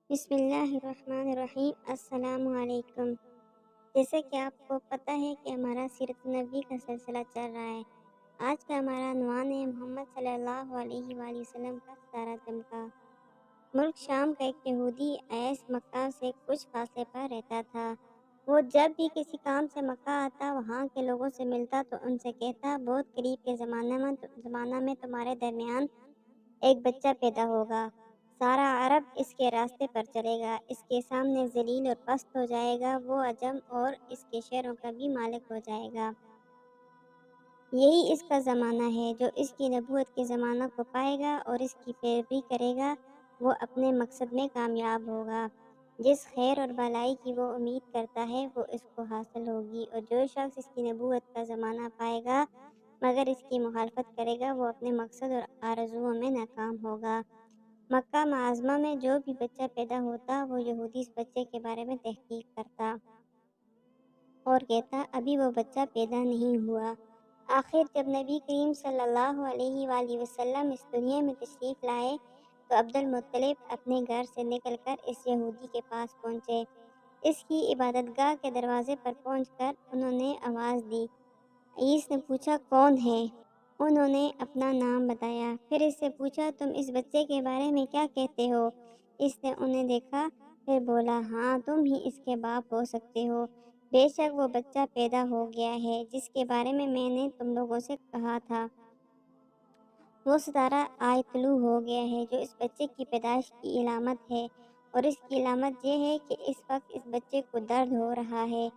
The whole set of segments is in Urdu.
بسم اللہ الرحمن الرحیم۔ السلام علیکم۔ جیسا کہ آپ کو پتہ ہے کہ ہمارا سیرت النبی کا سلسلہ چل رہا ہے۔ آج کا ہمارا عنوان ہے محمد صلی اللہ علیہ وآلہ وسلم کا ستارہ چمکا۔ ملک شام کا ایک یہودی ایس مکہ سے کچھ فاصلے پر رہتا تھا۔ وہ جب بھی کسی کام سے مکہ آتا، وہاں کے لوگوں سے ملتا تو ان سے کہتا، بہت قریب کے زمانہ میں تمہارے درمیان ایک بچہ پیدا ہوگا۔ سارا عرب اس کے راستے پر چلے گا، اس کے سامنے ذلیل اور پست ہو جائے گا، وہ عجم اور اس کے شہروں کا بھی مالک ہو جائے گا۔ یہی اس کا زمانہ ہے۔ جو اس کی نبوت کے زمانہ کو پائے گا اور اس کی پیروی کرے گا، وہ اپنے مقصد میں کامیاب ہوگا۔ جس خیر اور بھلائی کی وہ امید کرتا ہے، وہ اس کو حاصل ہوگی، اور جو شخص اس کی نبوت کا زمانہ پائے گا مگر اس کی مخالفت کرے گا، وہ اپنے مقصد اور آرزوؤں میں ناکام ہوگا۔ مکہ معظمہ میں جو بھی بچہ پیدا ہوتا، وہ یہودی اس بچے کے بارے میں تحقیق کرتا اور کہتا، ابھی وہ بچہ پیدا نہیں ہوا۔ آخر جب نبی کریم صلی اللہ علیہ وآلہ وسلم اس دنیا میں تشریف لائے تو عبد المطلب اپنے گھر سے نکل کر اس یہودی کے پاس پہنچے۔ اس کی عبادت گاہ کے دروازے پر پہنچ کر انہوں نے آواز دی۔ عیس نے پوچھا، کون ہے؟ انہوں نے اپنا نام بتایا۔ پھر اس سے پوچھا، تم اس بچے کے بارے میں کیا کہتے ہو؟ اس نے انہیں دیکھا، پھر بولا، ہاں تم ہی اس کے باپ ہو سکتے ہو۔ بے شک وہ بچہ پیدا ہو گیا ہے جس کے بارے میں نے تم لوگوں سے کہا تھا۔ وہ ستارہ آج طلوع ہو گیا ہے جو اس بچے کی پیدائش کی علامت ہے، اور اس کی علامت یہ ہے کہ اس وقت اس بچے کو درد ہو رہا ہے۔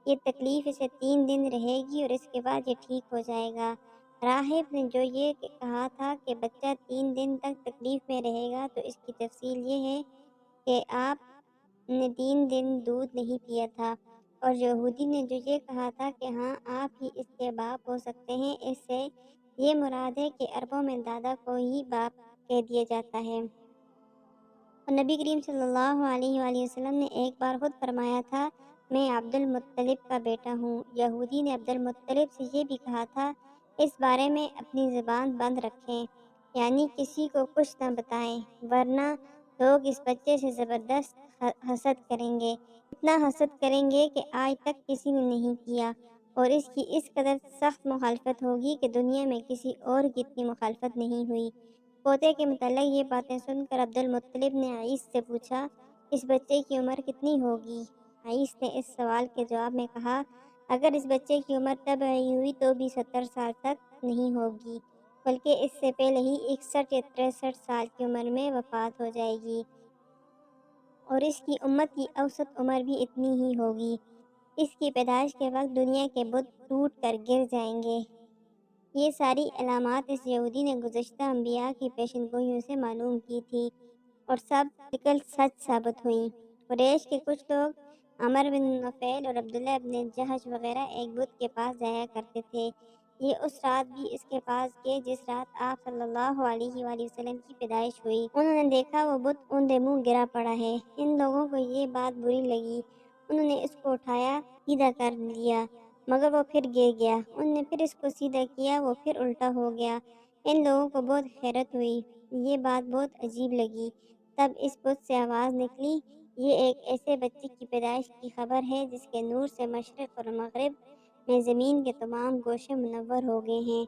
یہ تکلیف اسے 3 دن رہے گی اور اس کے بعد یہ ٹھیک ہو جائے گا۔ راہب نے جو یہ کہا تھا کہ بچہ 3 دن تک تکلیف میں رہے گا، تو اس کی تفصیل یہ ہے کہ آپ نے 3 دن دودھ نہیں پیا تھا، اور یہودی نے جو یہ کہا تھا کہ ہاں آپ ہی اس کے باپ ہو سکتے ہیں، اس سے یہ مراد ہے کہ عربوں میں دادا کو ہی باپ کہہ دیا جاتا ہے۔ اور نبی کریم صلی اللہ علیہ وآلہ وسلم نے ایک بار خود فرمایا تھا، میں عبد المطلب کا بیٹا ہوں۔ یہودی نے عبد المطلب سے یہ بھی کہا تھا، اس بارے میں اپنی زبان بند رکھیں، یعنی کسی کو کچھ نہ بتائیں، ورنہ لوگ اس بچے سے زبردست حسد کریں گے، اتنا حسد کریں گے کہ آج تک کسی نے نہیں کیا، اور اس کی اس قدر سخت مخالفت ہوگی کہ دنیا میں کسی اور کی اتنی مخالفت نہیں ہوئی۔ پوتے کے متعلق یہ باتیں سن کر عبد المطلب نے عیس سے پوچھا، اس بچے کی عمر کتنی ہوگی؟ عیس نے اس سوال کے جواب میں کہا، اگر اس بچے کی عمر تب ہوئی تو بھی 70 سال تک نہیں ہوگی، بلکہ اس سے پہلے ہی 61 یا 63 سال کی عمر میں وفات ہو جائے گی، اور اس کی امت کی اوسط عمر بھی اتنی ہی ہوگی۔ اس کی پیدائش کے وقت دنیا کے بت ٹوٹ کر گر جائیں گے۔ یہ ساری علامات اس یہودی نے گزشتہ انبیاء کی پیشن گوئیوں سے معلوم کی تھی، اور سب بالکل سچ ثابت ہوئیں۔ قریش کے کچھ لوگ عمر بن نفیل اور عبداللہ بن جہش وغیرہ ایک بت کے پاس جایا کرتے تھے۔ یہ اس رات بھی اس کے پاس گئے جس رات آپ صلی اللہ علیہ وآلہ وسلم کی پیدائش ہوئی۔ انہوں نے دیکھا وہ بت اوندے منہ گرا پڑا ہے۔ ان لوگوں کو یہ بات بری لگی، انہوں نے اس کو اٹھایا، سیدھا کر لیا، مگر وہ پھر گر گیا۔ ان نے پھر اس کو سیدھا کیا، وہ پھر الٹا ہو گیا۔ ان لوگوں کو بہت حیرت ہوئی، یہ بات بہت عجیب لگی۔ تب اس بت سے آواز نکلی، یہ ایک ایسے بچے کی پیدائش کی خبر ہے جس کے نور سے مشرق اور مغرب میں زمین کے تمام گوشے منور ہو گئے ہیں۔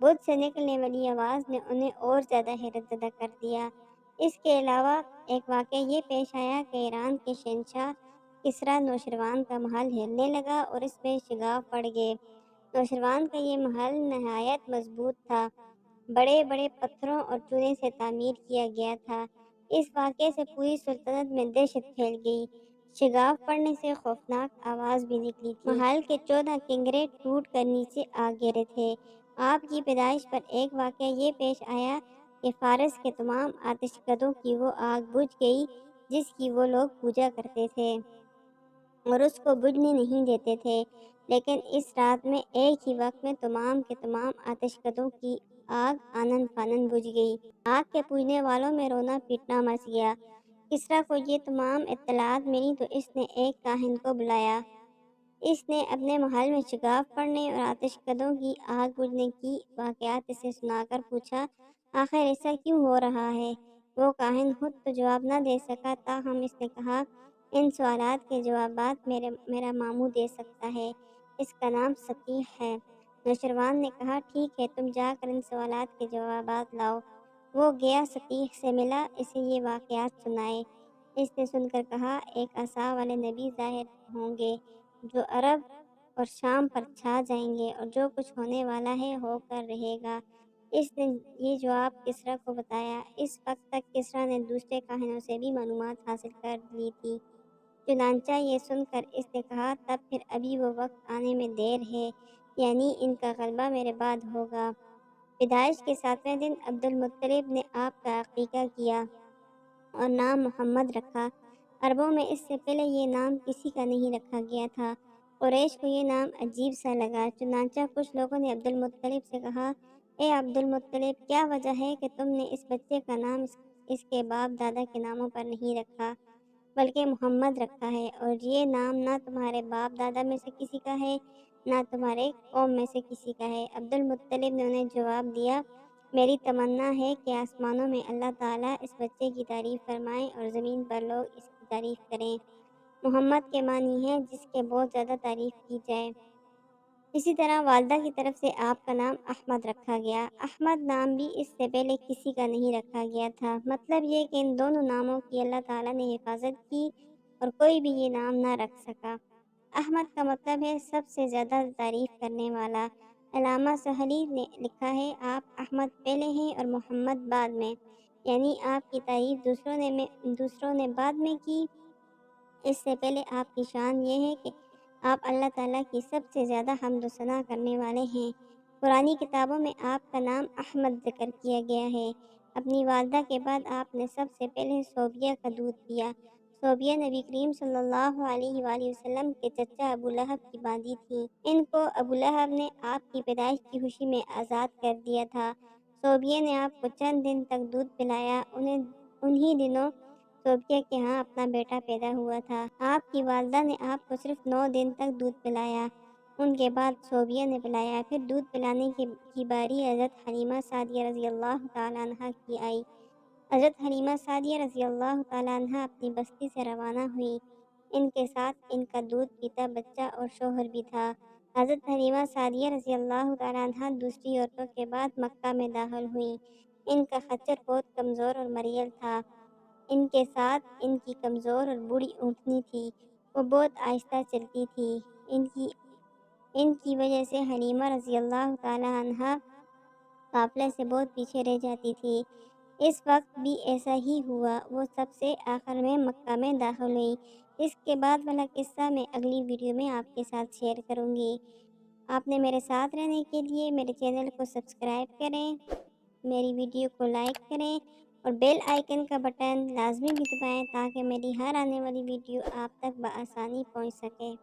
بت سے نکلنے والی آواز نے انہیں اور زیادہ حیرت زدہ کر دیا۔ اس کے علاوہ ایک واقعہ یہ پیش آیا کہ ایران کے شہنشاہ کسریٰ نوشروان کا محل ہلنے لگا اور اس میں شگاف پڑ گئے۔ نوشروان کا یہ محل نہایت مضبوط تھا، بڑے بڑے پتھروں اور چونے سے تعمیر کیا گیا تھا۔ اس واقعے سے پوری سلطنت میں دہشت پھیل گئی، شگاف پڑنے سے خوفناک آواز بھی نکلی تھی۔ محل کے 14 کنگرے ٹوٹ کر نیچے آ گرے تھے۔ آپ کی پیدائش پر ایک واقعہ یہ پیش آیا کہ فارس کے تمام آتش کدوں کی وہ آگ بجھ گئی جس کی وہ لوگ پوجا کرتے تھے اور اس کو بجھنے نہیں دیتے تھے، لیکن اس رات میں ایک ہی وقت میں تمام کے تمام آتش کدوں کی آگ آنن فانن بجھ گئی۔ آگ کے پوجنے والوں میں رونا پیٹنا مچ گیا۔ کسریٰ کو یہ تمام اطلاعات ملی تو اس نے ایک کاہن کو بلایا۔ اس نے اپنے محل میں شگاف پڑنے اور آتش کدوں کی آگ بجھنے کی واقعات اسے سنا کر پوچھا، آخر ایسا کیوں ہو رہا ہے؟ وہ کاہن خود تو جواب نہ دے سکا، تاہم اس نے کہا ان سوالات کے جوابات میرا ماموں دے سکتا ہے، اس کا نام سطیح ہے۔ نوشروان نے کہا ٹھیک ہے، تم جا کر ان سوالات کے جوابات لاؤ۔ وہ گیا، سطیح سے ملا، اسے یہ واقعات سنائے۔ اس نے سن کر کہا ایک عصا والے نبی ظاہر ہوں گے جو عرب اور شام پر چھا جائیں گے، اور جو کچھ ہونے والا ہے ہو کر رہے گا۔ اس نے یہ جواب کسریٰ کو بتایا۔ اس وقت تک کسریٰ نے دوسرے کاہنوں سے بھی معلومات حاصل کر لی تھی، چنانچہ یہ سن کر اس نے کہا تب پھر ابھی وہ وقت آنے میں دیر ہے، یعنی ان کا غلبہ میرے بعد ہوگا۔ پیدائش کے 7ویں دن عبد المطلب نے آپ کا عقیقہ کیا اور نام محمد رکھا۔ عربوں میں اس سے پہلے یہ نام کسی کا نہیں رکھا گیا تھا۔ قریش کو یہ نام عجیب سا لگا، چنانچہ کچھ لوگوں نے عبد المطلب سے کہا اے عبد المطلب، کیا وجہ ہے کہ تم نے اس بچے کا نام اس کے باپ دادا کے ناموں پر نہیں رکھا بلکہ محمد رکھا ہے، اور یہ نام نہ تمہارے باپ دادا میں سے کسی کا ہے نہ تمہارے قوم میں سے کسی کا ہے؟ عبد المطلب نے انہیں جواب دیا میری تمنا ہے کہ آسمانوں میں اللہ تعالیٰ اس بچے کی تعریف فرمائیں اور زمین پر لوگ اس کی تعریف کریں۔ محمد کے معنی ہے جس کے بہت زیادہ تعریف کی جائے۔ اسی طرح والدہ کی طرف سے آپ کا نام احمد رکھا گیا۔ احمد نام بھی اس سے پہلے کسی کا نہیں رکھا گیا تھا۔ مطلب یہ کہ ان دونوں ناموں کی اللہ تعالیٰ نے حفاظت کی اور کوئی بھی یہ نام نہ رکھ سکا۔ احمد کا مطلب ہے سب سے زیادہ تعریف کرنے والا۔ علامہ سہلی نے لکھا ہے آپ احمد پہلے ہیں اور محمد بعد میں، یعنی آپ کی تعریف دوسروں نے بعد میں کی۔ اس سے پہلے آپ کی شان یہ ہے کہ آپ اللہ تعالیٰ کی سب سے زیادہ حمد و ثنا کرنے والے ہیں۔ قرآنی کتابوں میں آپ کا نام احمد ذکر کیا گیا ہے۔ اپنی والدہ کے بعد آپ نے سب سے پہلے صوبیہ کا دودھ پیا۔ صوبیہ نبی کریم صلی اللہ علیہ وآلہ وسلم کے چچا ابو لہب کی باندی تھیں۔ ان کو ابو لہب نے آپ کی پیدائش کی خوشی میں آزاد کر دیا تھا۔ صوبیہ نے آپ کو چند دن تک دودھ پلایا۔ انہی دنوں صوبیہ کے ہاں اپنا بیٹا پیدا ہوا تھا۔ آپ کی والدہ نے آپ کو صرف 9 دن تک دودھ پلایا، ان کے بعد صوبیہ نے پلایا۔ پھر دودھ پلانے کی باری حضرت حلیمہ سعدیہ رضی اللہ تعالیٰ عنہ کی آئی۔ حضرت حلیمہ سعدیہ رضی اللہ تعالیٰ عنہ اپنی بستی سے روانہ ہوئی۔ ان کے ساتھ ان کا دودھ پیتا بچہ اور شوہر بھی تھا۔ حضرت حلیمہ سعدیہ رضی اللہ تعالیٰ عنہ دوسری عورتوں کے بعد مکہ میں داخل ہوئیں۔ ان کا خچر بہت کمزور اور مریل تھا۔ ان کے ساتھ ان کی کمزور اور بوڑھی اونٹنی تھی، وہ بہت آہستہ چلتی تھی۔ ان کی وجہ سے حلیمہ رضی اللہ تعالیٰ عنہ قافلے سے بہت پیچھے رہ جاتی تھی۔ اس وقت بھی ایسا ہی ہوا، وہ سب سے آخر میں مکہ میں داخل ہوئی۔ اس کے بعد والا قصہ میں اگلی ویڈیو میں آپ کے ساتھ شیئر کروں گی۔ آپ نے میرے ساتھ رہنے کے لیے میرے چینل کو سبسکرائب کریں، میری ویڈیو کو لائک کریں اور بیل آئیکن کا بٹن لازمی بھی دبائیں تاکہ میری ہر آنے والی ویڈیو آپ تک بآسانی پہنچ سکے۔